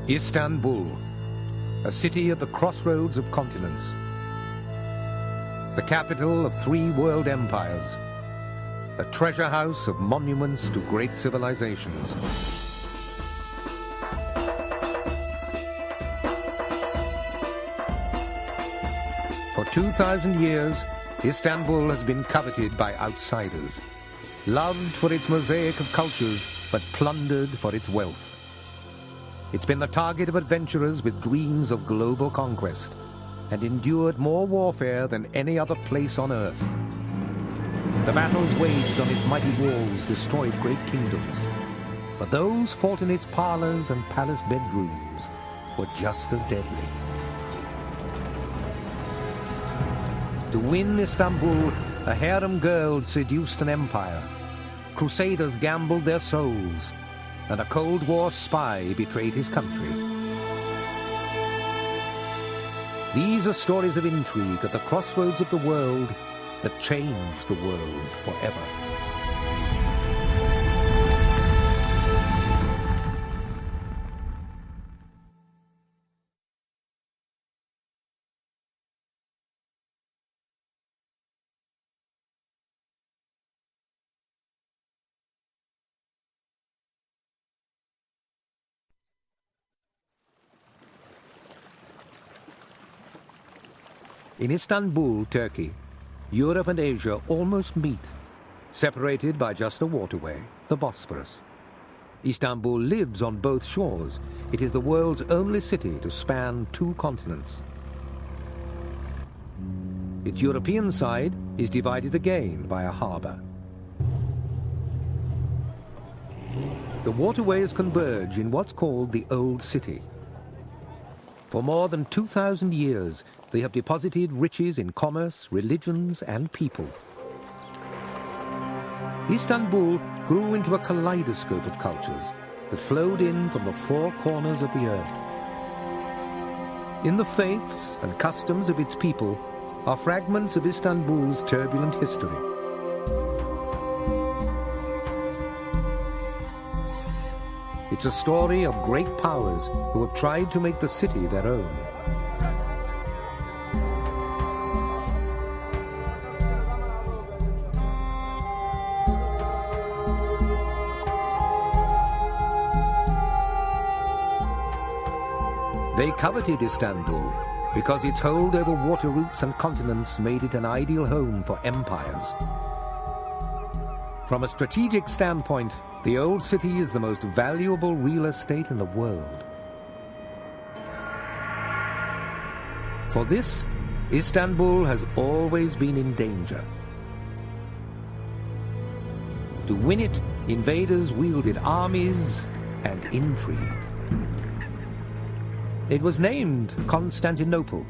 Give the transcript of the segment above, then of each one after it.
Istanbul, a city at the crossroads of continents. The capital of 3 world empires. A treasure house of monuments to great civilizations. For 2,000 years, Istanbul has been coveted by outsiders. Loved for its mosaic of cultures, but plundered for its wealth. It's been the target of adventurers with dreams of global conquest, and endured more warfare than any other place on earth. The battles waged on its mighty walls destroyed great kingdoms, but those fought in its parlors and palace bedrooms were just as deadly. To win Istanbul, a harem girl seduced an empire. Crusaders gambled their souls, and a Cold War spy betrayed his country. These are stories of intrigue at the crossroads of the world that changed the world forever. In Istanbul, Turkey, Europe and Asia almost meet, separated by just a waterway, the Bosphorus. Istanbul lives on both shores. It is the world's only city to span 2 continents. Its European side is divided again by a harbor. The waterways converge in what's called the Old City. For more than 2,000 years, they have deposited riches in commerce, religions, and people. Istanbul grew into a kaleidoscope of cultures that flowed in from the 4 corners of the earth. In the faiths and customs of its people are fragments of Istanbul's turbulent history. It's a story of great powers who have tried to make the city their own. They coveted Istanbul because its hold over water routes and continents made it an ideal home for empires. From a strategic standpoint, the Old City is the most valuable real estate in the world. For this, Istanbul has always been in danger. To win it, invaders wielded armies and intrigue. It was named Constantinople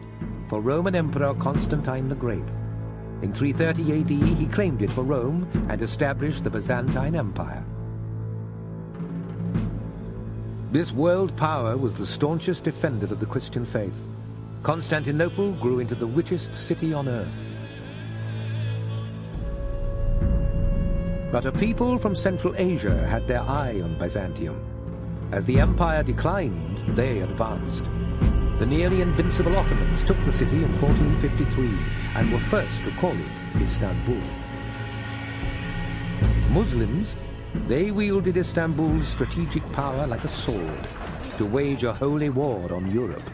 for Roman Emperor Constantine the Great. In 330 AD, he claimed it for Rome and established the Byzantine Empire. This world power was the staunchest defender of the Christian faith. Constantinople grew into the richest city on earth. But a people from Central Asia had their eye on Byzantium. As the empire declined, they advanced. The nearly invincible Ottomans took the city in 1453 and were first to call it Istanbul. Muslims, they wielded Istanbul's strategic power like a sword to wage a holy war on Europe.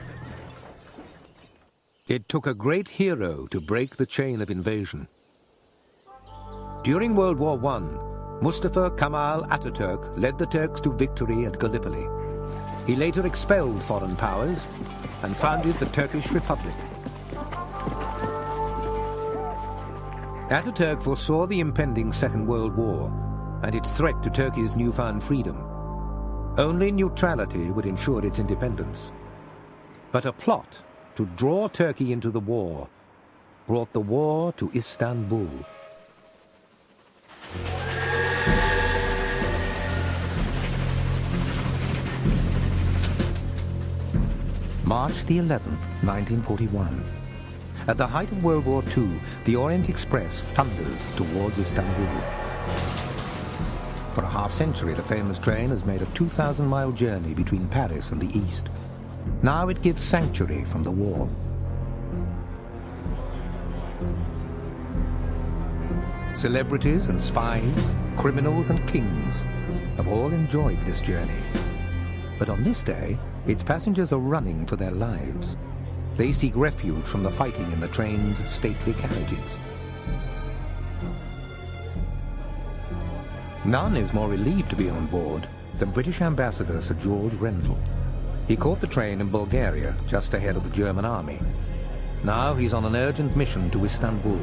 It took a great hero to break the chain of invasion. During World War I, Mustafa Kemal Atatürk led the Turks to victory at Gallipoli. He later expelled foreign powers and founded the Turkish Republic. Atatürk foresaw the impending Second World War and its threat to Turkey's newfound freedom. Only neutrality would ensure its independence. But a plot to draw Turkey into the war brought the war to Istanbul. March the 11th, 1941. At the height of World War II, the Orient Express thunders towards Istanbul. For a half-century, the famous train has made a 2,000-mile journey between Paris and the East. Now it gives sanctuary from the war. Celebrities and spies, criminals and kings have all enjoyed this journey. But on this day, its passengers are running for their lives. They seek refuge from the fighting in the train's stately carriages. None is more relieved to be on board than British Ambassador Sir George Rendell. He caught the train in Bulgaria, just ahead of the German army. Now he's on an urgent mission to Istanbul.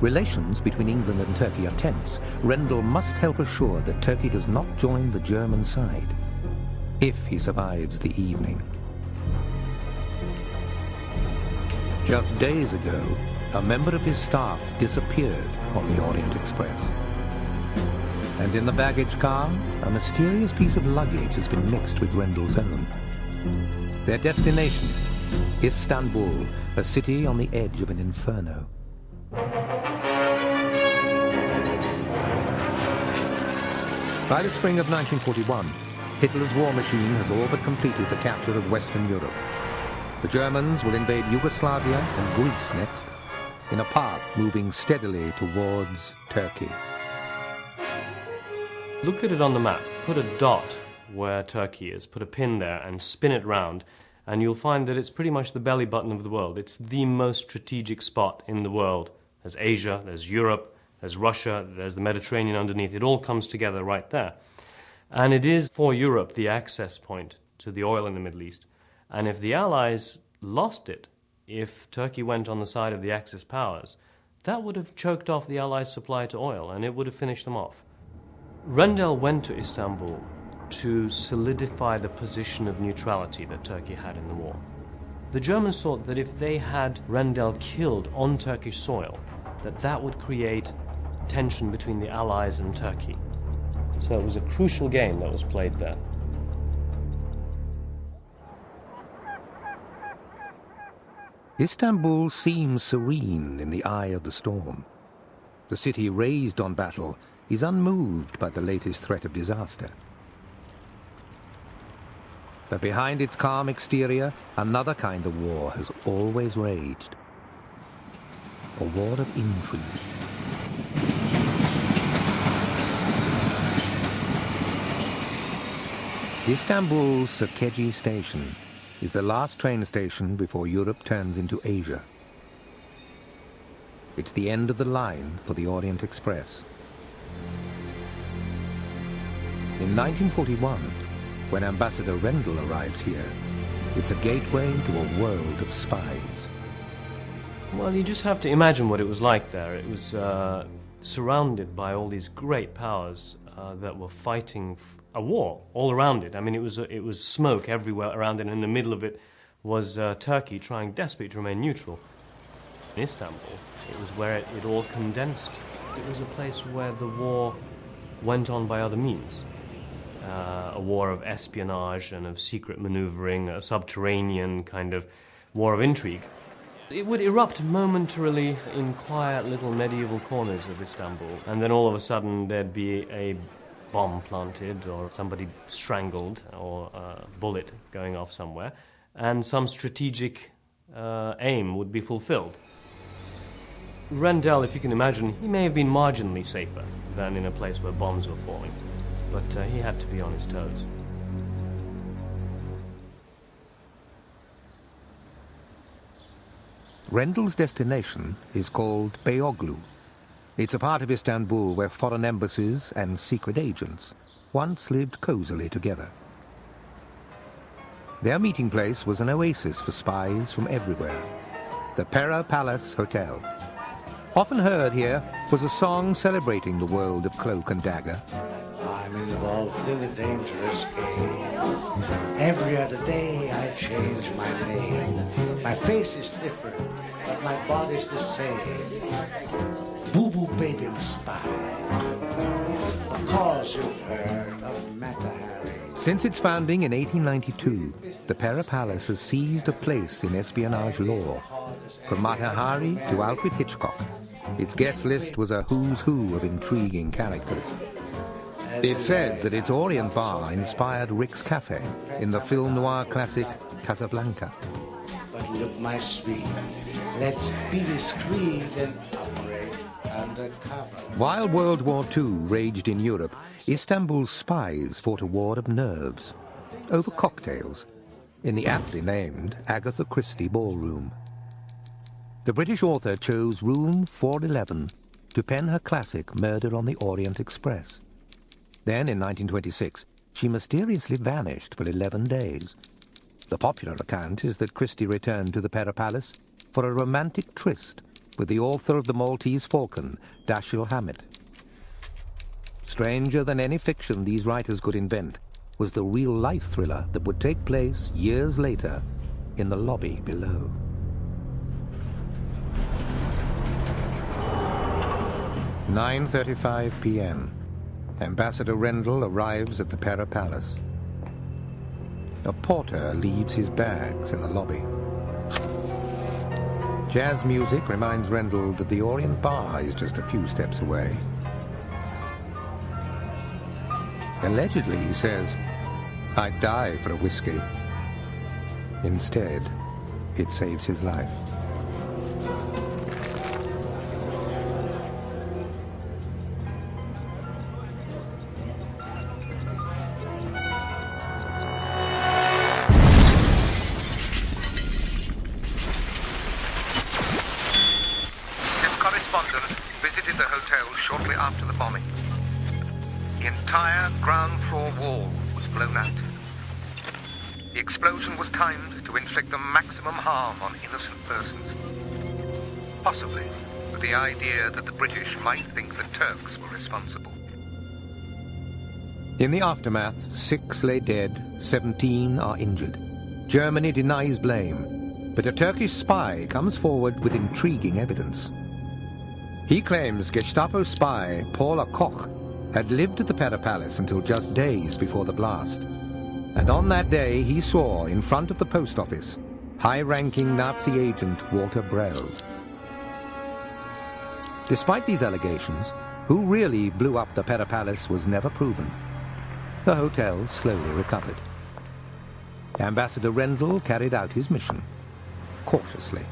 Relations between England and Turkey are tense. Rendell must help assure that Turkey does not join the German side, if he survives the evening. Just days ago, a member of his staff disappeared on the Orient Express. And in the baggage car, a mysterious piece of luggage has been mixed with Rendell's own. Their destination, Istanbul, a city on the edge of an inferno. By the spring of 1941, Hitler's war machine has all but completed the capture of Western Europe. The Germans will invade Yugoslavia and Greece next, in a path moving steadily towards Turkey. Look at it on the map. Put a dot where Turkey is, put a pin there and spin it round, and you'll find that it's pretty much the belly button of the world. It's the most strategic spot in the world. There's Asia, there's Europe, there's Russia, there's the Mediterranean underneath. It all comes together right there. And it is, for Europe, the access point to the oil in the Middle East. And if the Allies lost it, if Turkey went on the side of the Axis powers, that would have choked off the Allies' supply to oil, and it would have finished them off. Rendell went to Istanbul to solidify the position of neutrality that Turkey had in the war. The Germans thought that if they had Rendell killed on Turkish soil, that would create tension between the Allies and Turkey. So it was a crucial game that was played there. Istanbul seems serene in the eye of the storm. The city raised on battle is unmoved by the latest threat of disaster. But behind its calm exterior, another kind of war has always raged. A war of intrigue. Istanbul's Sirkeci station is the last train station before Europe turns into Asia. It's the end of the line for the Orient Express. In 1941, when Ambassador Rendell arrives here, it's a gateway to a world of spies. Well, you just have to imagine what it was like there. It was surrounded by all these great powers that were fighting a war all around it. I mean, it was smoke everywhere around it, and in the middle of it was Turkey trying desperately to remain neutral. In Istanbul, it was where it all condensed. It was a place where the war went on by other means. A war of espionage and of secret maneuvering, a subterranean kind of war of intrigue. It would erupt momentarily in quiet little medieval corners of Istanbul, and then all of a sudden there'd be a bomb planted or somebody strangled or a bullet going off somewhere, and some strategic aim would be fulfilled. Rendell, if you can imagine, he may have been marginally safer than in a place where bombs were falling, but he had to be on his toes. Rendell's destination is called Beyoğlu. It's a part of Istanbul where foreign embassies and secret agents once lived cozily together. Their meeting place was an oasis for spies from everywhere, the Pera Palace Hotel. Often heard here was a song celebrating the world of cloak and dagger. I'm involved in a dangerous game. Every other day I change my name. My face is different, but my body's the same. Boo-boo baby spy. Of course you've heard of Mata Hari. Since its founding in 1892, the Pera Palace has seized a place in espionage lore. From Mata Hari to Alfred Hitchcock, its guest list was a who's who of intriguing characters. It's said that its Orient bar inspired Rick's Cafe in the film noir classic Casablanca. But look, my sweet, let's be discreet and operate undercover. While World War II raged in Europe, Istanbul's spies fought a war of nerves over cocktails in the aptly named Agatha Christie Ballroom. The British author chose room 411 to pen her classic Murder on the Orient Express. Then, in 1926, she mysteriously vanished for 11 days. The popular account is that Christie returned to the Pera Palace for a romantic tryst with the author of The Maltese Falcon, Dashiell Hammett. Stranger than any fiction these writers could invent was the real-life thriller that would take place years later in the lobby below. "9:35 p.m. Ambassador Rendell arrives at the Pera Palace. A porter leaves his bags in the lobby. Jazz music reminds Rendell that the Orient Bar is just a few steps away. Allegedly, he says, "I'd die for a whiskey." Instead, it saves his life. His correspondent visited the hotel shortly after the bombing. The entire ground floor wall was blown out. The explosion was timed to inflict the maximum harm on innocent persons, possibly with the idea that the British might think the Turks were responsible. In the aftermath, 6 lay dead, 17 are injured. Germany denies blame, but a Turkish spy comes forward with intriguing evidence. He claims Gestapo spy Paula Koch had lived at the Pera Palace until just days before the blast. And on that day, he saw, in front of the post office, high-ranking Nazi agent Walter Brell. Despite these allegations, who really blew up the Pera Palace was never proven. The hotel slowly recovered. Ambassador Rendell carried out his mission, cautiously.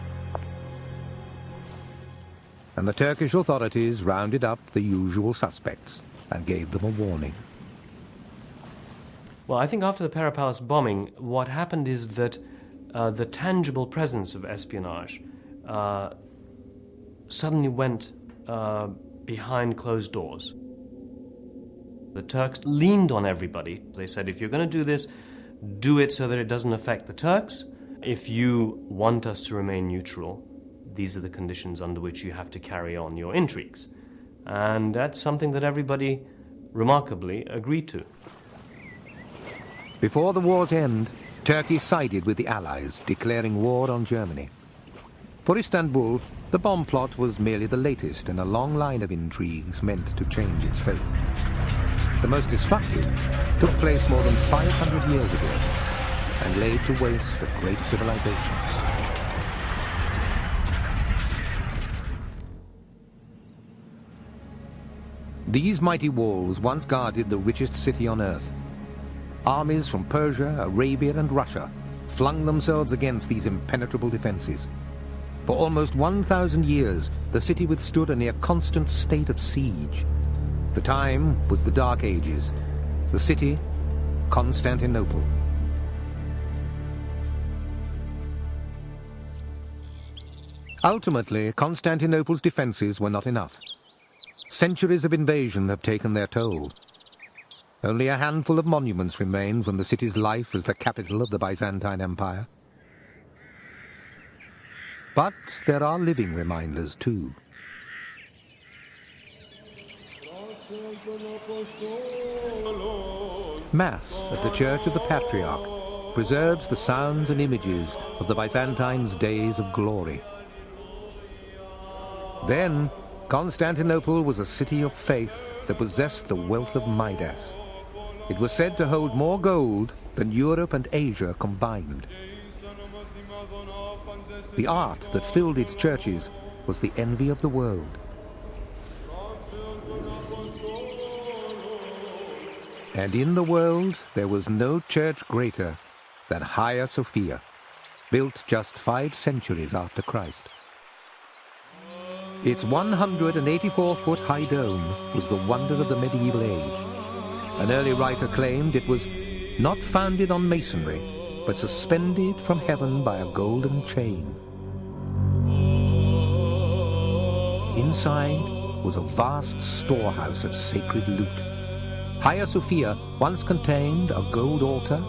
And the Turkish authorities rounded up the usual suspects and gave them a warning. Well, I think after the Pera Palace bombing, what happened is that the tangible presence of espionage suddenly went behind closed doors. The Turks leaned on everybody. They said, if you're going to do this, do it so that it doesn't affect the Turks. If you want us to remain neutral, these are the conditions under which you have to carry on your intrigues. And that's something that everybody remarkably agreed to. Before the war's end, Turkey sided with the Allies, declaring war on Germany. For Istanbul, the bomb plot was merely the latest in a long line of intrigues meant to change its fate. The most destructive took place more than 500 years ago and laid to waste a great civilization. These mighty walls once guarded the richest city on earth. Armies from Persia, Arabia, and Russia flung themselves against these impenetrable defenses. For almost 1,000 years, the city withstood a near constant state of siege. The time was the Dark Ages. The city, Constantinople. Ultimately, Constantinople's defenses were not enough. Centuries of invasion have taken their toll. Only a handful of monuments remain from the city's life as the capital of the Byzantine Empire. But there are living reminders too. Mass at the Church of the Patriarch preserves the sounds and images of the Byzantines' days of glory. Then, Constantinople was a city of faith that possessed the wealth of Midas. It was said to hold more gold than Europe and Asia combined. The art that filled its churches was the envy of the world. And in the world there was no church greater than Hagia Sophia, built just 5 centuries after Christ. Its 184-foot high dome was the wonder of the medieval age. An early writer claimed it was not founded on masonry, but suspended from heaven by a golden chain. Inside was a vast storehouse of sacred loot. Hagia Sophia once contained a gold altar,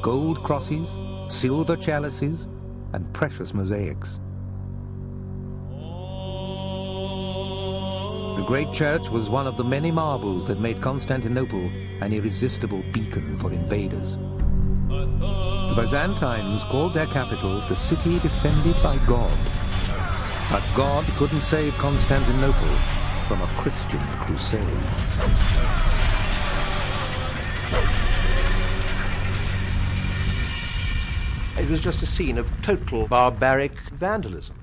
gold crosses, silver chalices, and precious mosaics. The great church was one of the many marvels that made Constantinople an irresistible beacon for invaders. The Byzantines called their capital the city defended by God. But God couldn't save Constantinople from a Christian crusade. It was just a scene of total barbaric vandalism.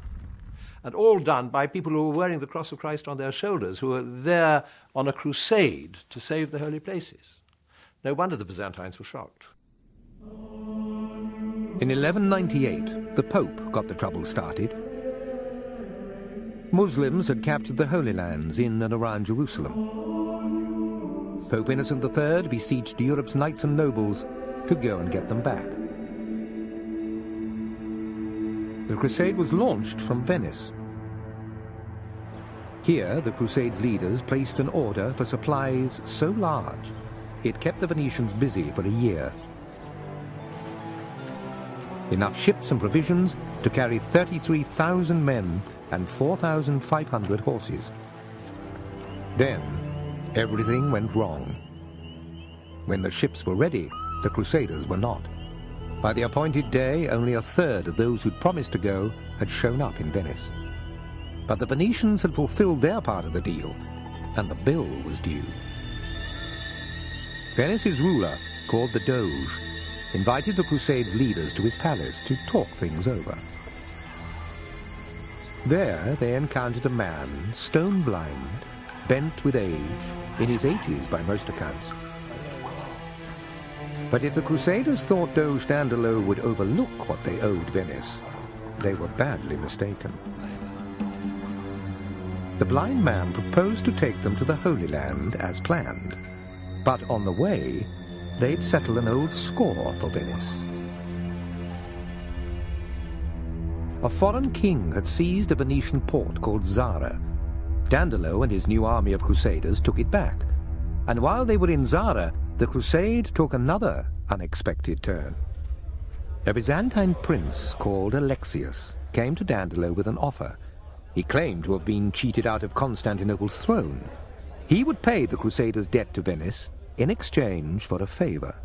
And all done by people who were wearing the cross of Christ on their shoulders, who were there on a crusade to save the holy places. No wonder the Byzantines were shocked. In 1198, the Pope got the trouble started. Muslims had captured the Holy Lands in and around Jerusalem. Pope Innocent III beseeched Europe's knights and nobles to go and get them back. The crusade was launched from Venice. Here, the crusade's leaders placed an order for supplies so large, it kept the Venetians busy for a year. Enough ships and provisions to carry 33,000 men and 4,500 horses. Then, everything went wrong. When the ships were ready, the crusaders were not. By the appointed day, only a third of those who'd promised to go had shown up in Venice. But the Venetians had fulfilled their part of the deal, and the bill was due. Venice's ruler, called the Doge, invited the Crusade's leaders to his palace to talk things over. There they encountered a man, stone blind, bent with age, in his 80s by most accounts. But if the Crusaders thought Doge Dandolo would overlook what they owed Venice, they were badly mistaken. The blind man proposed to take them to the Holy Land as planned, but on the way, they'd settle an old score for Venice. A foreign king had seized a Venetian port called Zara. Dandolo and his new army of crusaders took it back, and while they were in Zara, the crusade took another unexpected turn. A Byzantine prince called Alexius came to Dandolo with an offer. He claimed to have been cheated out of Constantinople's throne. He would pay the crusaders' debt to Venice in exchange for a favor.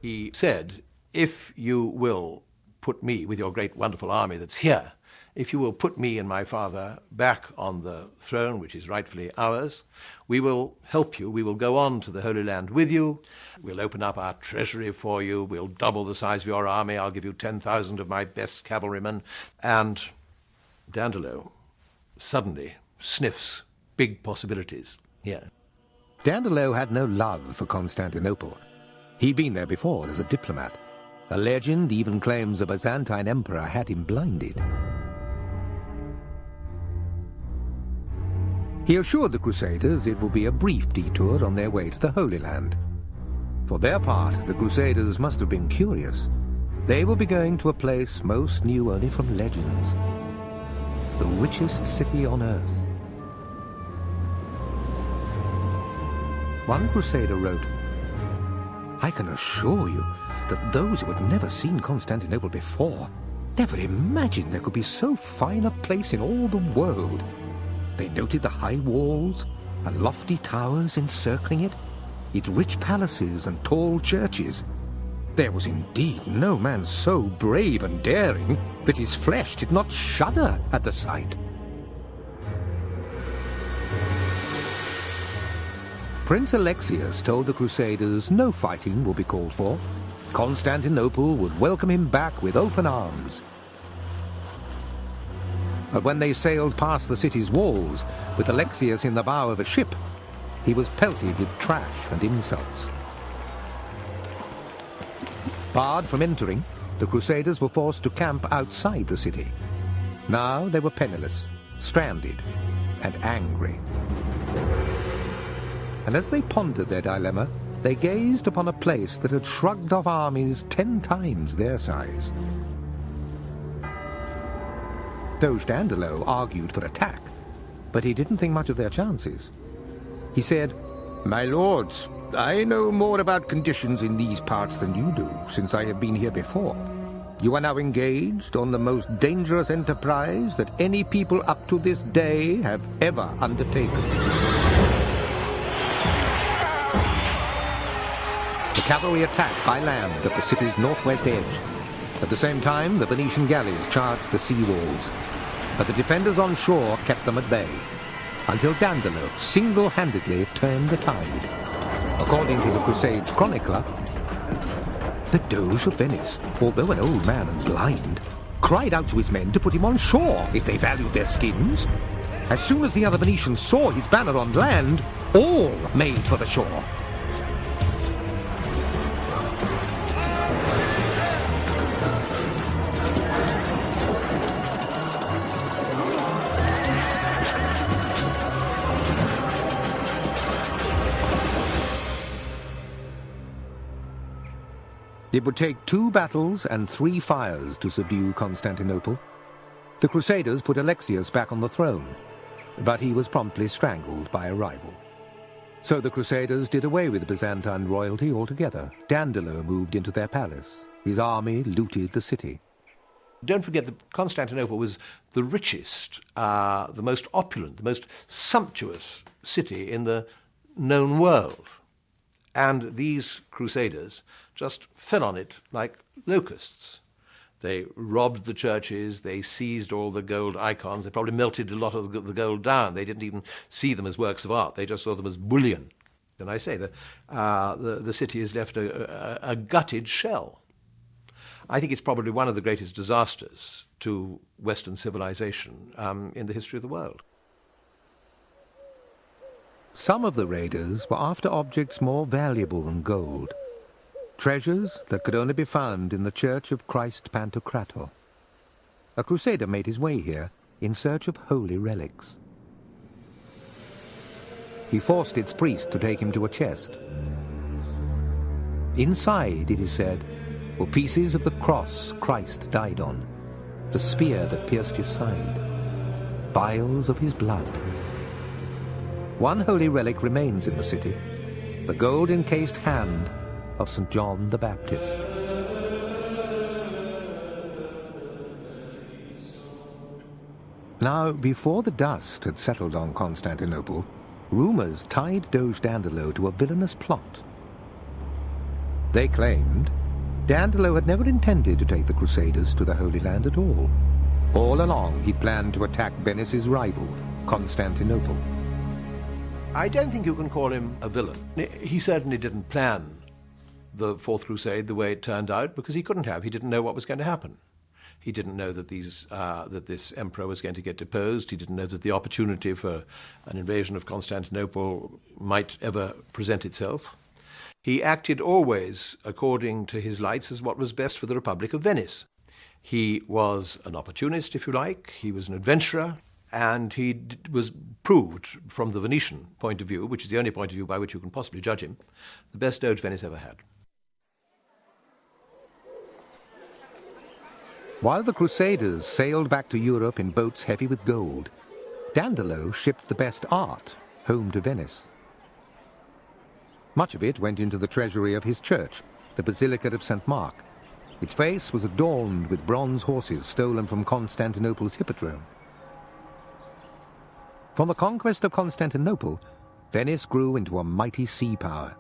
He said, if you will put me with your great wonderful army that's here, if you will put me and my father back on the throne, which is rightfully ours, we will help you. We will go on to the Holy Land with you. We'll open up our treasury for you. We'll double the size of your army. I'll give you 10,000 of my best cavalrymen. And Dandolo suddenly sniffs big possibilities here. Dandolo had no love for Constantinople. He'd been there before as a diplomat. A legend even claims a Byzantine emperor had him blinded. He assured the Crusaders it would be a brief detour on their way to the Holy Land. For their part, the Crusaders must have been curious. They would be going to a place most knew only from legends. The richest city on earth. One Crusader wrote, I can assure you that those who had never seen Constantinople before never imagined there could be so fine a place in all the world. They noted the high walls and lofty towers encircling it, its rich palaces and tall churches. There was indeed no man so brave and daring that his flesh did not shudder at the sight. Prince Alexius told the Crusaders no fighting would be called for. Constantinople would welcome him back with open arms. But when they sailed past the city's walls, with Alexius in the bow of a ship, he was pelted with trash and insults. Barred from entering, the Crusaders were forced to camp outside the city. Now they were penniless, stranded, and angry. And as they pondered their dilemma, they gazed upon a place that had shrugged off armies 10 times their size. Doge Dandolo argued for attack, but he didn't think much of their chances. He said, "My lords, I know more about conditions in these parts than you do, since I have been here before. You are now engaged on the most dangerous enterprise that any people up to this day have ever undertaken." The cavalry attacked by land at the city's northwest edge. At the same time, the Venetian galleys charged the sea walls, but the defenders on shore kept them at bay, until Dandolo single-handedly turned the tide. According to the Crusades chronicler, the Doge of Venice, although an old man and blind, cried out to his men to put him on shore if they valued their skins. As soon as the other Venetians saw his banner on land, all made for the shore. It would take 2 battles and 3 fires to subdue Constantinople. The Crusaders put Alexius back on the throne, but he was promptly strangled by a rival. So the Crusaders did away with the Byzantine royalty altogether. Dandolo moved into their palace. His army looted the city. Don't forget that Constantinople was the richest, the most opulent, the most sumptuous city in the known world. And these Crusaders just fell on it like locusts. They robbed the churches, they seized all the gold icons, they probably melted a lot of the gold down. They didn't even see them as works of art, they just saw them as bullion. And I say the city is left a gutted shell. I think it's probably one of the greatest disasters to Western civilization in the history of the world. Some of the raiders were after objects more valuable than gold, treasures that could only be found in the Church of Christ Pantocrator. A crusader made his way here in search of holy relics. He forced its priest to take him to a chest. Inside, it is said, were pieces of the cross Christ died on, the spear that pierced his side, vials of his blood. One holy relic remains in the city, the gold-encased hand of St. John the Baptist. Now, before the dust had settled on Constantinople, rumors tied Doge Dandolo to a villainous plot. They claimed Dandolo had never intended to take the Crusaders to the Holy Land at all. All along, he'd planned to attack Venice's rival, Constantinople. I don't think you can call him a villain. He certainly didn't plan the Fourth Crusade the way it turned out, because he couldn't have. He didn't know what was going to happen. He didn't know that this emperor was going to get deposed. He didn't know that the opportunity for an invasion of Constantinople might ever present itself. He acted always according to his lights as what was best for the Republic of Venice. He was an opportunist, if you like. He was an adventurer. And he was proved, from the Venetian point of view, which is the only point of view by which you can possibly judge him, the best Doge Venice ever had. While the Crusaders sailed back to Europe in boats heavy with gold, Dandolo shipped the best art home to Venice. Much of it went into the treasury of his church, the Basilica of St. Mark. Its face was adorned with bronze horses stolen from Constantinople's hippodrome. From the conquest of Constantinople, Venice grew into a mighty sea power.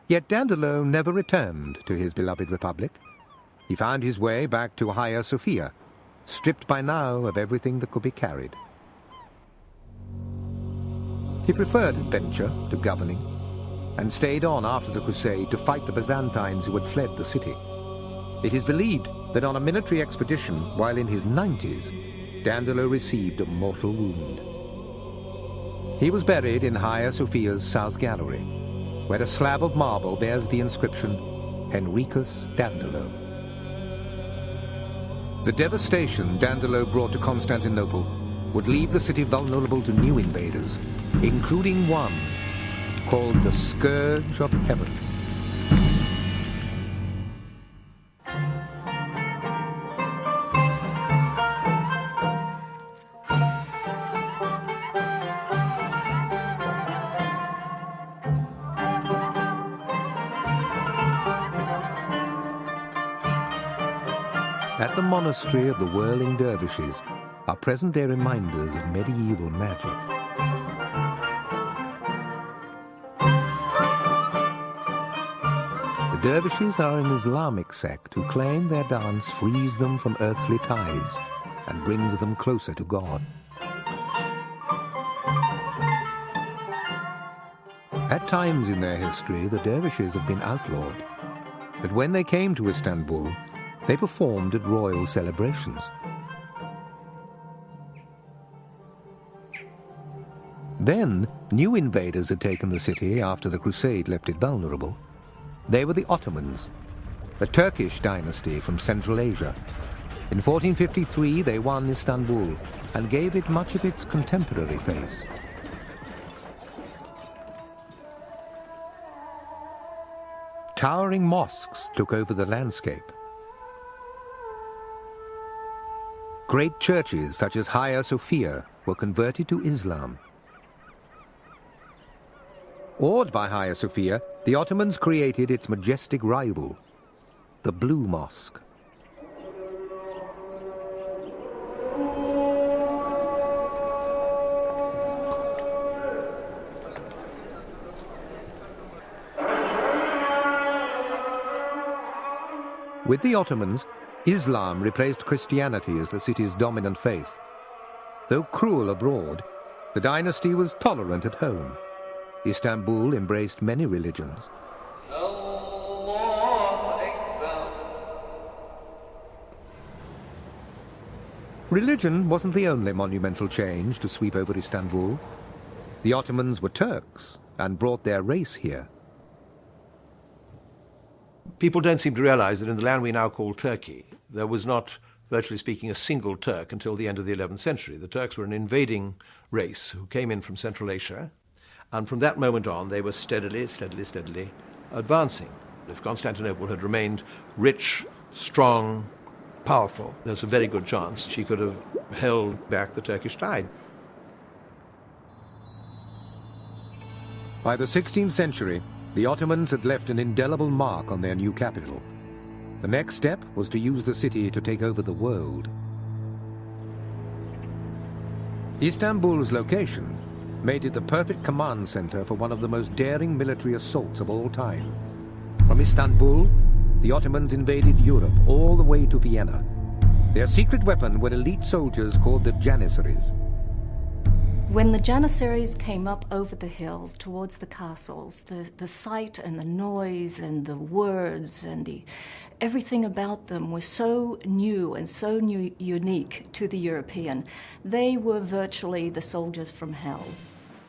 Yet Dandolo never returned to his beloved republic. He found his way back to Hagia Sophia, stripped by now of everything that could be carried. He preferred adventure to governing, and stayed on after the crusade to fight the Byzantines who had fled the city. It is believed that on a military expedition while in his 90s, Dandolo received a mortal wound. He was buried in Hagia Sophia's South Gallery, where a slab of marble bears the inscription, Henricus Dandolo. The devastation Dandolo brought to Constantinople would leave the city vulnerable to new invaders, including one called the Scourge of Heaven. At the monastery of the Whirling Dervishes are present their reminders of medieval magic. The dervishes are an Islamic sect who claim their dance frees them from earthly ties and brings them closer to God. At times in their history, the dervishes have been outlawed, but when they came to Istanbul, they performed at royal celebrations. Then, new invaders had taken the city after the Crusade left it vulnerable. They were the Ottomans, a Turkish dynasty from Central Asia. In 1453, they won Istanbul and gave it much of its contemporary face. Towering mosques took over the landscape. Great churches such as Hagia Sophia were converted to Islam. Awed by Hagia Sophia, the Ottomans created its majestic rival, the Blue Mosque. With the Ottomans, Islam replaced Christianity as the city's dominant faith. Though cruel abroad, the dynasty was tolerant at home. Istanbul embraced many religions. Religion wasn't the only monumental change to sweep over Istanbul. The Ottomans were Turks and brought their race here. People don't seem to realize that in the land we now call Turkey, there was not, virtually speaking, a single Turk until the end of the 11th century. The Turks were an invading race who came in from Central Asia, and from that moment on, they were steadily advancing. If Constantinople had remained rich, strong, powerful, there's a very good chance she could have held back the Turkish tide. By the 16th century, the Ottomans had left an indelible mark on their new capital. The next step was to use the city to take over the world. Istanbul's location made it the perfect command center for one of the most daring military assaults of all time. From Istanbul, the Ottomans invaded Europe all the way to Vienna. Their secret weapon were elite soldiers called the Janissaries. When the Janissaries came up over the hills towards the castles, the sight and the noise and the words and everything about them was so new and so unique to the European. They were virtually the soldiers from hell.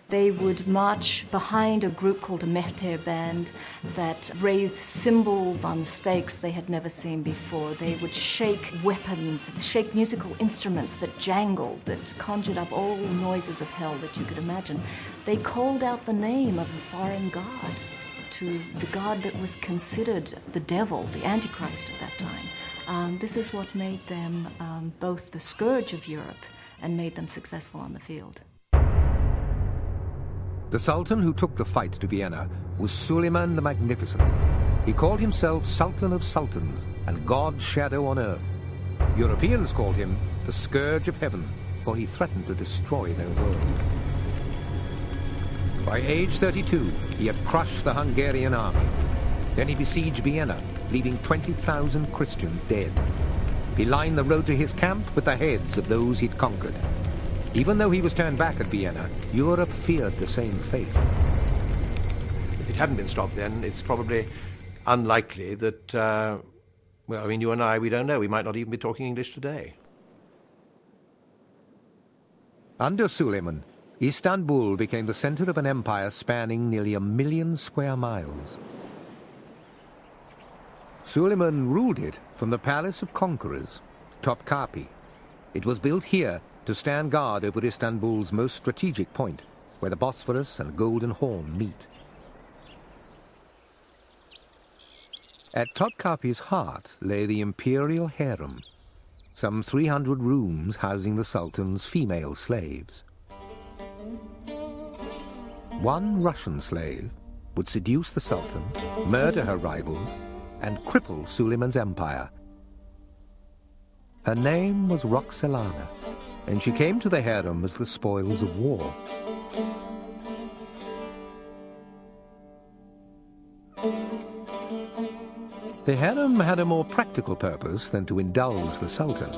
They would march behind a group called a Mehter band that raised cymbals on stakes they had never seen before. They would shake weapons, shake musical instruments that jangled, that conjured up all noises of hell that you could imagine. They called out the name of a foreign god, to the god that was considered the devil, the Antichrist at that time. This is what made them both the scourge of Europe and made them successful on the field. The Sultan who took the fight to Vienna was Suleiman the Magnificent. He called himself Sultan of Sultans and God's shadow on earth. Europeans called him the Scourge of Heaven, for he threatened to destroy their world. By age 32, he had crushed the Hungarian army. Then he besieged Vienna, leaving 20,000 Christians dead. He lined the road to his camp with the heads of those he'd conquered. Even though he was turned back at Vienna, Europe feared the same fate. If it hadn't been stopped then, it's probably unlikely that Well, I mean, you and I, we don't know. We might not even be talking English today. Under Suleiman, Istanbul became the center of an empire spanning nearly 1 million square miles. Suleiman ruled it from the palace of conquerors, Topkapi. It was built here to stand guard over Istanbul's most strategic point, where the Bosphorus and Golden Horn meet. At Topkapi's heart lay the imperial harem, some 300 rooms housing the Sultan's female slaves. One Russian slave would seduce the Sultan, murder her rivals, and cripple Suleiman's empire. Her name was Roxelana, and she came to the harem as the spoils of war. The harem had a more practical purpose than to indulge the Sultan.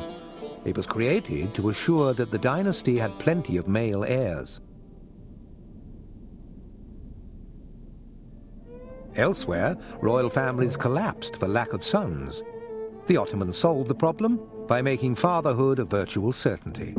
It was created to assure that the dynasty had plenty of male heirs. Elsewhere, royal families collapsed for lack of sons. The Ottomans solved the problem by making fatherhood a virtual certainty.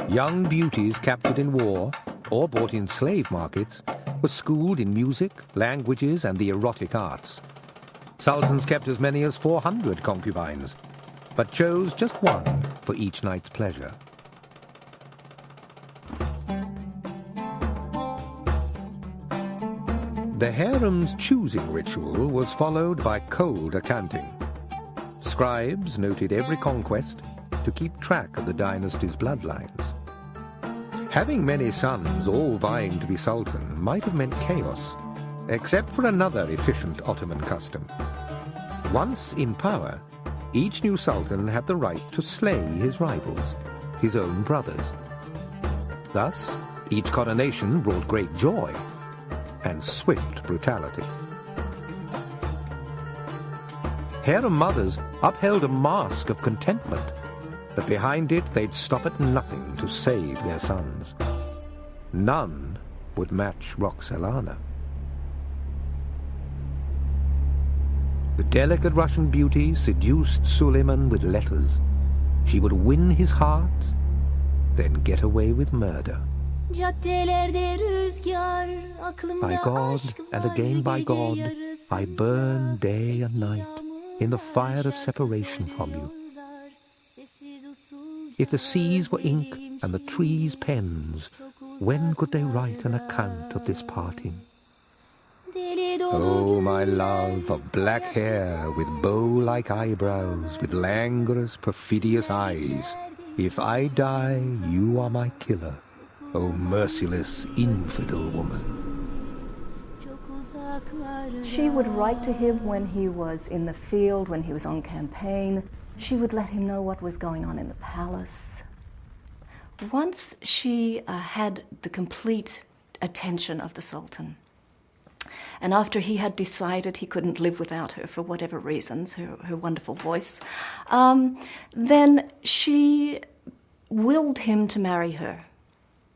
Young beauties captured in war or bought in slave markets were schooled in music, languages, and the erotic arts. Sultans kept as many as 400 concubines, but chose just one for each night's pleasure. The harem's choosing ritual was followed by cold accounting. Scribes noted every conquest to keep track of the dynasty's bloodlines. Having many sons all vying to be sultan might have meant chaos, except for another efficient Ottoman custom. Once in power, each new sultan had the right to slay his rivals, his own brothers. Thus, each coronation brought great joy and swift brutality. Harem mothers upheld a mask of contentment, but behind it they'd stop at nothing to save their sons. None would match Roxelana. The delicate Russian beauty seduced Suleiman with letters. She would win his heart, then get away with murder. By God, and again by God, I burn day and night in the fire of separation from you. If the seas were ink and the trees pens, when could they write an account of this parting? Oh, my love of black hair with bow-like eyebrows, with languorous, perfidious eyes, if I die, you are my killer, oh merciless, infidel woman. She would write to him when he was in the field, when he was on campaign. She would let him know what was going on in the palace. Once she had the complete attention of the Sultan, and after he had decided he couldn't live without her for whatever reasons, her wonderful voice, then she willed him to marry her.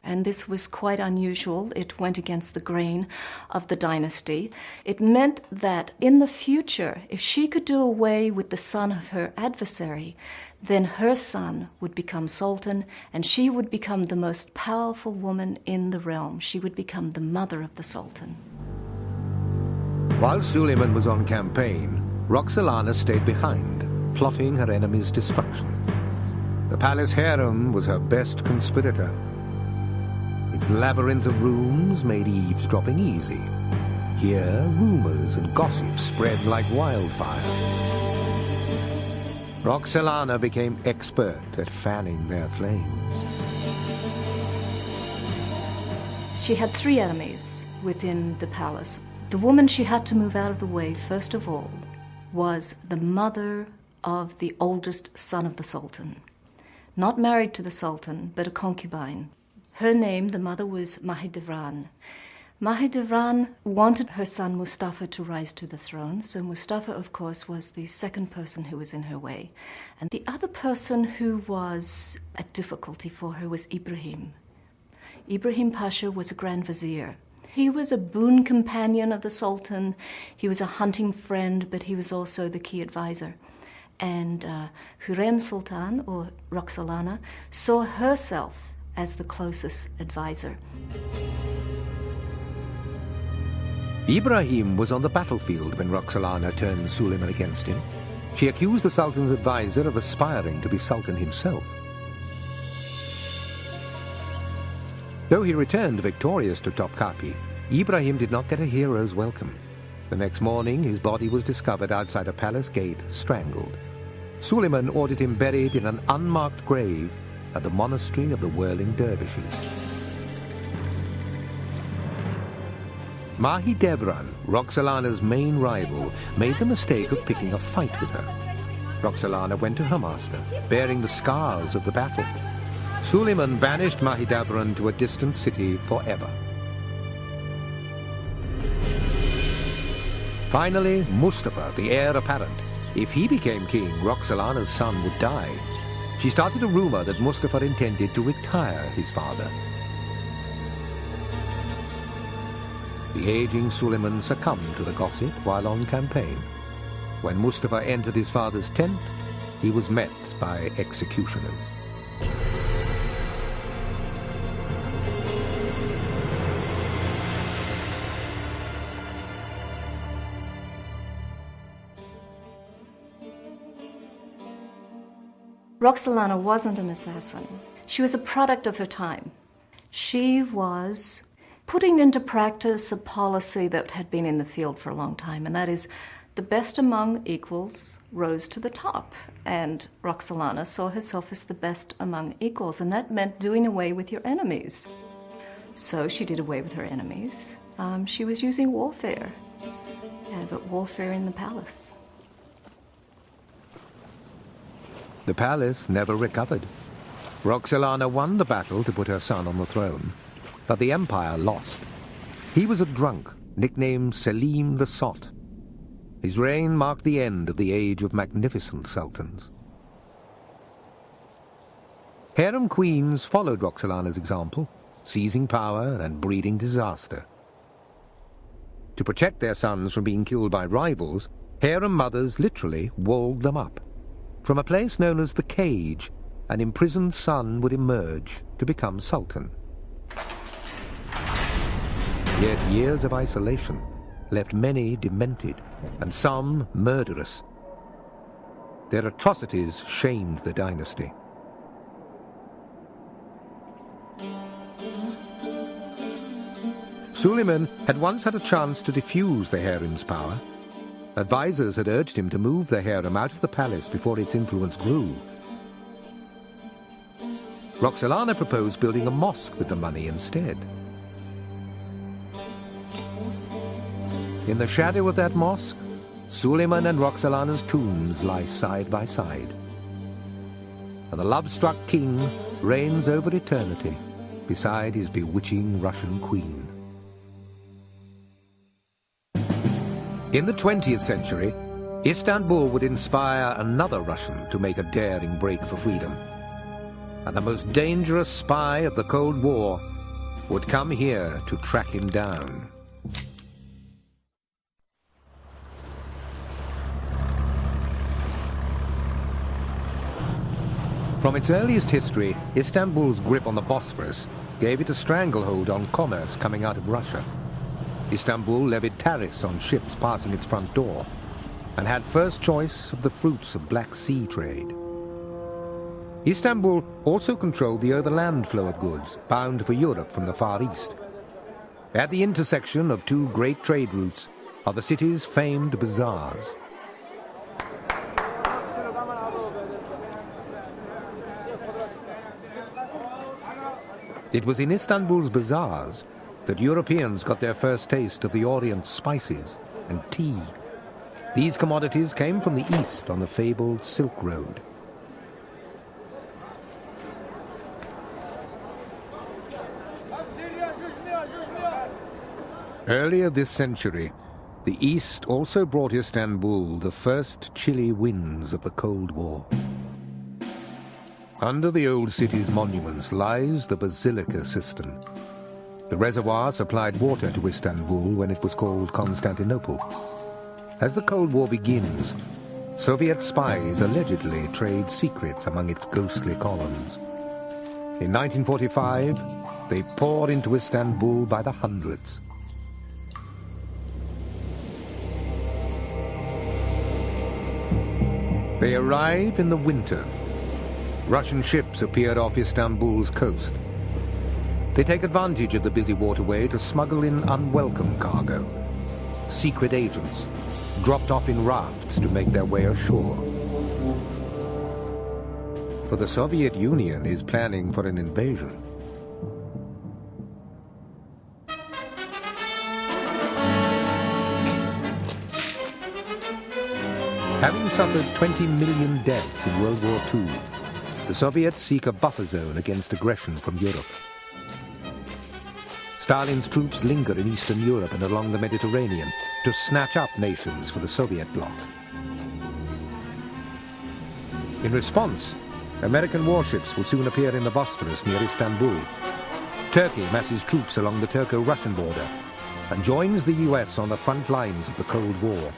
And this was quite unusual. It went against the grain of the dynasty. It meant that in the future, if she could do away with the son of her adversary, then her son would become sultan, and she would become the most powerful woman in the realm. She would become the mother of the sultan. While Suleiman was on campaign, Roxelana stayed behind, plotting her enemy's destruction. The palace harem was her best conspirator. Its labyrinth of rooms made eavesdropping easy. Here, rumors and gossip spread like wildfire. Roxelana became expert at fanning their flames. She had 3 enemies within the palace. The woman she had to move out of the way, first of all, was the mother of the oldest son of the Sultan. not married to the Sultan, but a concubine. Her name, the mother, was Mahidevran. Mahidevran wanted her son Mustafa to rise to the throne, so Mustafa, of course, was the second person who was in her way. And the other person who was a difficulty for her was Ibrahim. Ibrahim Pasha was a Grand Vizier. He was a boon companion of the Sultan. He was a hunting friend, but he was also the key advisor. And Hürrem Sultan, or Roxolana, saw herself as the closest advisor. Ibrahim was on the battlefield when Roxolana turned Suleiman against him. She accused the Sultan's advisor of aspiring to be Sultan himself. Though he returned victorious to Topkapi, Ibrahim did not get a hero's welcome. The next morning, his body was discovered outside a palace gate, strangled. Suleiman ordered him buried in an unmarked grave at the monastery of the Whirling Dervishes. Mahidevran, Roxolana's main rival, made the mistake of picking a fight with her. Roxolana went to her master, bearing the scars of the battle. Suleiman banished Mahidevran to a distant city forever. Finally, Mustafa, the heir apparent. If he became king, Roxolana's son would die. She started a rumor that Mustafa intended to retire his father. The aging Suleiman succumbed to the gossip while on campaign. When Mustafa entered his father's tent, he was met by executioners. Roxolana wasn't an assassin. She was a product of her time. She was putting into practice a policy that had been in the field for a long time, and that is the best among equals rose to the top. And Roxolana saw herself as the best among equals, and that meant doing away with your enemies. So she did away with her enemies. She was using warfare, but warfare in the palace. The palace never recovered. Roxolana won the battle to put her son on the throne, but the empire lost. He was a drunk, nicknamed Selim the Sot. His reign marked the end of the age of magnificent sultans. Harem queens followed Roxolana's example, seizing power and breeding disaster. To protect their sons from being killed by rivals, harem mothers literally walled them up. From a place known as the Cage, an imprisoned son would emerge to become sultan. Yet years of isolation left many demented and some murderous. Their atrocities shamed the dynasty. Suleiman had once had a chance to defuse the harem's power. Advisors had urged him to move the harem out of the palace before its influence grew. Roxolana proposed building a mosque with the money instead. In the shadow of that mosque, Suleiman and Roxolana's tombs lie side by side. And the love-struck king reigns over eternity beside his bewitching Russian queen. In the 20th century, Istanbul would inspire another Russian to make a daring break for freedom. And the most dangerous spy of the Cold War would come here to track him down. From its earliest history, Istanbul's grip on the Bosphorus gave it a stranglehold on commerce coming out of Russia. Istanbul levied tariffs on ships passing its front door and had first choice of the fruits of Black Sea trade. Istanbul also controlled the overland flow of goods bound for Europe from the Far East. At the intersection of two great trade routes are the city's famed bazaars. It was in Istanbul's bazaars that Europeans got their first taste of the Orient's spices and tea. These commodities came from the east on the fabled Silk Road. Earlier this century, the East also brought Istanbul the first chilly winds of the Cold War. Under the old city's monuments lies the Basilica cistern. The reservoir supplied water to Istanbul when it was called Constantinople. As the Cold War begins, Soviet spies allegedly trade secrets among its ghostly columns. In 1945, they poured into Istanbul by the hundreds. They arrive in the winter. Russian ships appeared off Istanbul's coast. They take advantage of the busy waterway to smuggle in unwelcome cargo. Secret agents, dropped off in rafts to make their way ashore. For the Soviet Union is planning for an invasion. Having suffered 20 million deaths in World War II, the Soviets seek a buffer zone against aggression from Europe. Stalin's troops linger in Eastern Europe and along the Mediterranean to snatch up nations for the Soviet bloc. In response, American warships will soon appear in the Bosphorus near Istanbul. Turkey masses troops along the Turco-Russian border and joins the US on the front lines of the Cold War.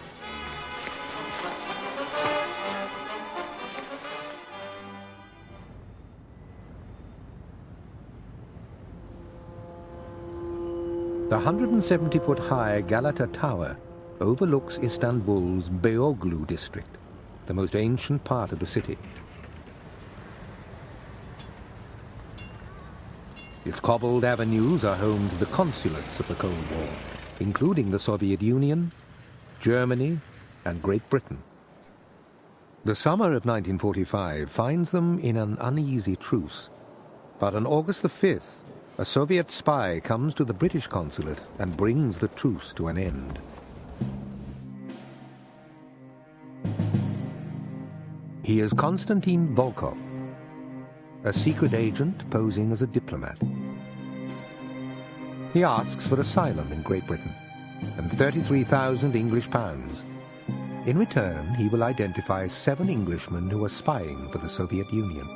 The 170-foot-high Galata Tower overlooks Istanbul's Beyoğlu district, the most ancient part of the city. Its cobbled avenues are home to the consulates of the Cold War, including the Soviet Union, Germany, and Great Britain. The summer of 1945 finds them in an uneasy truce, but on August the 5th, a Soviet spy comes to the British consulate and brings the truce to an end. He is Konstantin Volkov, a secret agent posing as a diplomat. He asks for asylum in Great Britain and 33,000 English pounds. In return, he will identify 7 Englishmen who are spying for the Soviet Union.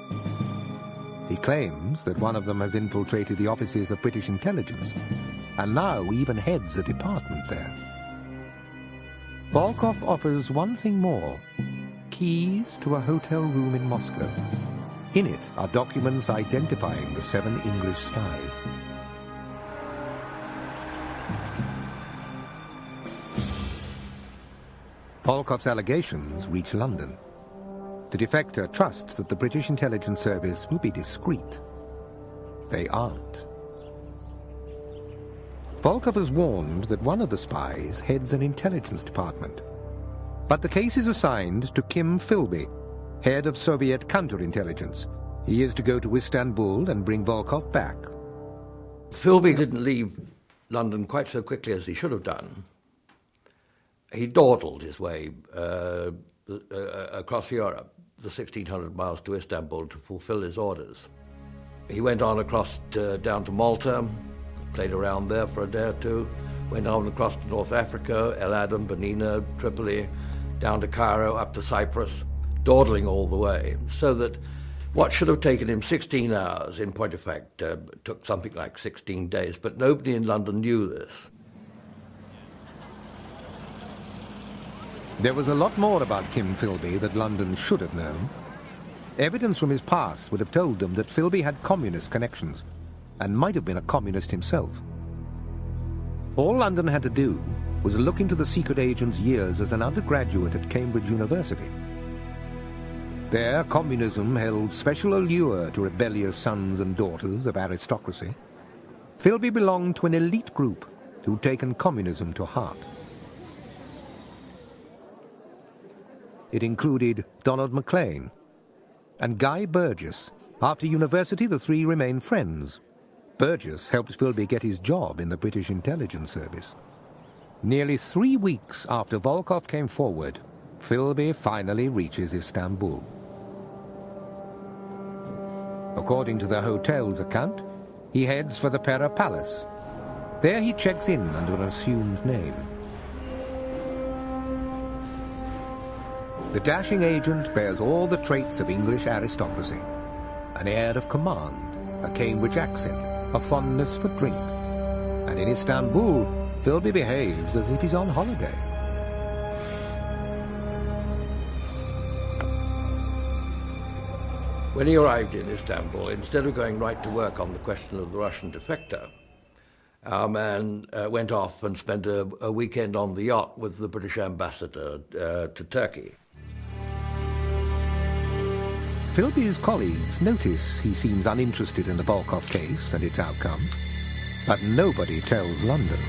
He claims that one of them has infiltrated the offices of British intelligence and now even heads a department there. Volkov offers one thing more: keys to a hotel room in Moscow. In it are documents identifying the 7 English spies. Volkov's allegations reach London. The defector trusts that the British intelligence service will be discreet. They aren't. Volkov has warned that one of the spies heads an intelligence department. But the case is assigned to Kim Philby, head of Soviet counterintelligence. He is to go to Istanbul and bring Volkov back. Philby didn't leave London quite so quickly as he should have done. He dawdled his way across Europe, the 1,600 miles to Istanbul, to fulfill his orders. He went on across down to Malta, played around there for a day or two, went on across to North Africa, El Adam, Benina, Tripoli, down to Cairo, up to Cyprus, dawdling all the way, so that what should have taken him 16 hours, in point of fact, took something like 16 days, but nobody in London knew this. There was a lot more about Kim Philby that London should have known. Evidence from his past would have told them that Philby had communist connections and might have been a communist himself. All London had to do was look into the secret agent's years as an undergraduate at Cambridge University. There, communism held special allure to rebellious sons and daughters of aristocracy. Philby belonged to an elite group who'd taken communism to heart. It included Donald Maclean and Guy Burgess. After university, the three remained friends. Burgess helped Philby get his job in the British intelligence service. Nearly 3 weeks after Volkov came forward, Philby finally reaches Istanbul. According to the hotel's account, he heads for the Pera Palace. There he checks in under an assumed name. The dashing agent bears all the traits of English aristocracy: an air of command, a Cambridge accent, a fondness for drink. And in Istanbul, Philby behaves as if he's on holiday. When he arrived in Istanbul, instead of going right to work on the question of the Russian defector, our man went off and spent a weekend on the yacht with the British ambassador to Turkey. Philby's colleagues notice he seems uninterested in the Volkov case and its outcome, but nobody tells London.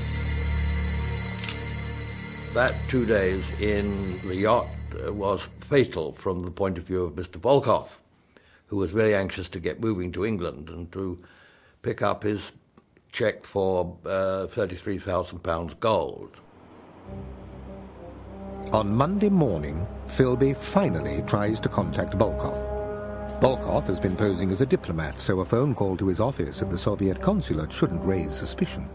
That 2 days in the yacht was fatal from the point of view of Mr. Volkov, who was very anxious to get moving to England and to pick up his cheque for £33,000 gold. On Monday morning, Philby finally tries to contact Volkov. Volkov has been posing as a diplomat, so a phone call to his office at the Soviet consulate shouldn't raise suspicion.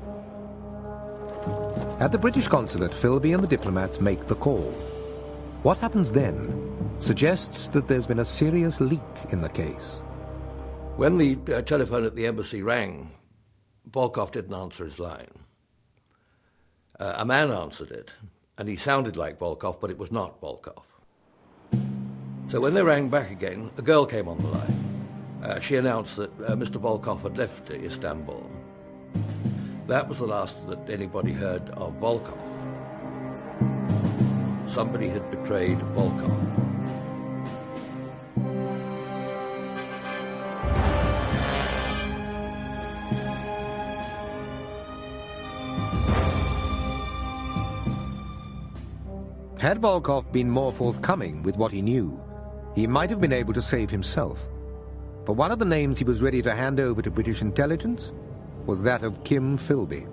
At the British consulate, Philby and the diplomats make the call. What happens then suggests that there's been a serious leak in the case. When the telephone at the embassy rang, Volkov didn't answer his line. A man answered it, and he sounded like Volkov, but it was not Volkov. So when they rang back again, a girl came on the line. She announced that Mr. Volkov had left Istanbul. That was the last that anybody heard of Volkov. Somebody had betrayed Volkov. Had Volkov been more forthcoming with what he knew, he might have been able to save himself. For one of the names he was ready to hand over to British intelligence was that of Kim Philby.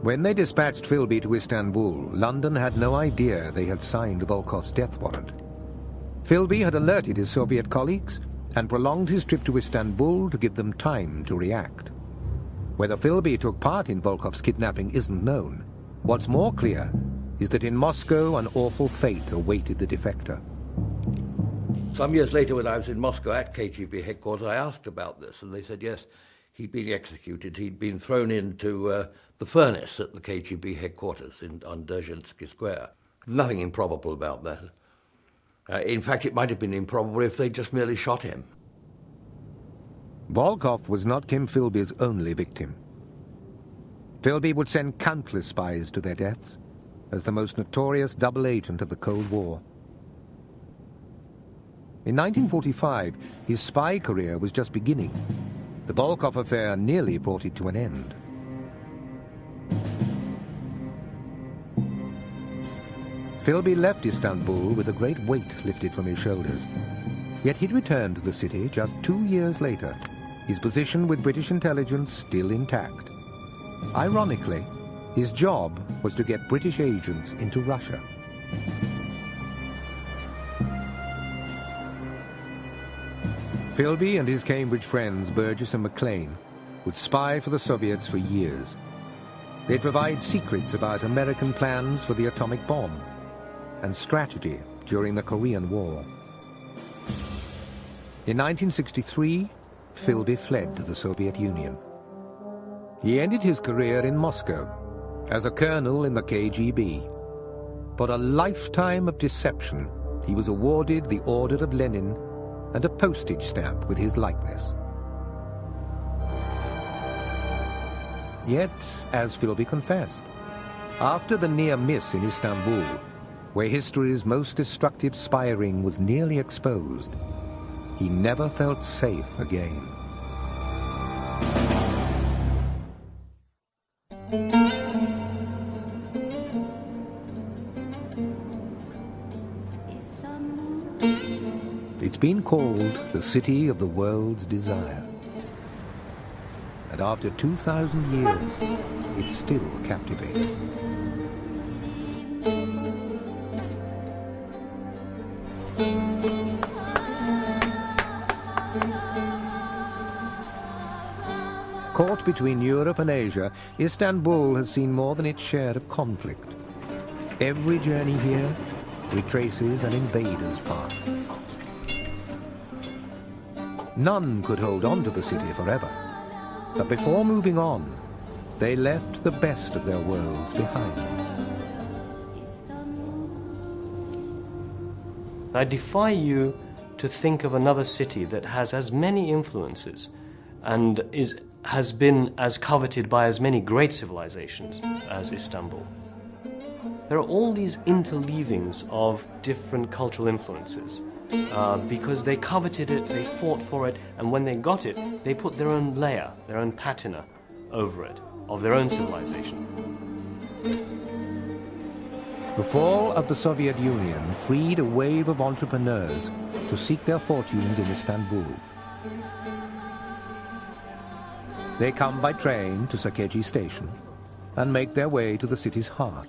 When they dispatched Philby to Istanbul, London had no idea they had signed Volkov's death warrant. Philby had alerted his Soviet colleagues and prolonged his trip to Istanbul to give them time to react. Whether Philby took part in Volkov's kidnapping isn't known. What's more clear is that in Moscow an awful fate awaited the defector. Some years later, when I was in Moscow at KGB headquarters, I asked about this, and they said, yes, he'd been executed. He'd been thrown into the furnace at the KGB headquarters on Dzerzhinsky Square. Nothing improbable about that. In fact, it might have been improbable if they'd just merely shot him. Volkov was not Kim Philby's only victim. Philby would send countless spies to their deaths as the most notorious double agent of the Cold War. In 1945, his spy career was just beginning. The Volkov affair nearly brought it to an end. Philby left Istanbul with a great weight lifted from his shoulders. Yet he'd returned to the city just 2 years later, his position with British intelligence still intact. Ironically, his job was to get British agents into Russia. Philby and his Cambridge friends, Burgess and Maclean, would spy for the Soviets for years. They'd provide secrets about American plans for the atomic bomb and strategy during the Korean War. In 1963, Philby fled to the Soviet Union. He ended his career in Moscow as a colonel in the KGB. For a lifetime of deception, he was awarded the Order of Lenin and a postage stamp with his likeness. Yet, as Philby confessed, after the near miss in Istanbul, where history's most destructive spy ring was nearly exposed, he never felt safe again. It's been called the city of the world's desire. And after 2,000 years, it still captivates. Caught between Europe and Asia, Istanbul has seen more than its share of conflict. Every journey here retraces an invader's path. None could hold on to the city forever, but before moving on, they left the best of their worlds behind. I defy you to think of another city that has as many influences and has been as coveted by as many great civilizations as Istanbul. There are all these interleavings of different cultural influences because they coveted it, they fought for it, and when they got it, they put their own layer, their own patina over it, of their own civilization. The fall of the Soviet Union freed a wave of entrepreneurs to seek their fortunes in Istanbul. They come by train to Sakici station and make their way to the city's heart.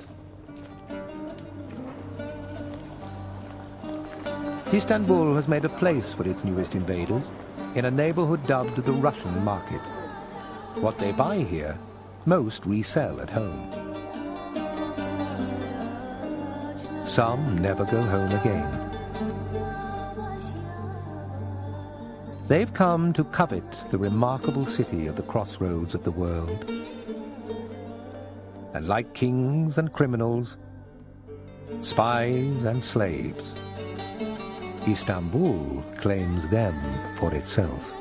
Istanbul has made a place for its newest invaders in a neighborhood dubbed the Russian market. What they buy here, most resell at home. Some never go home again. They've come to covet the remarkable city of the crossroads of the world. And like kings and criminals, spies and slaves, Istanbul claims them for itself.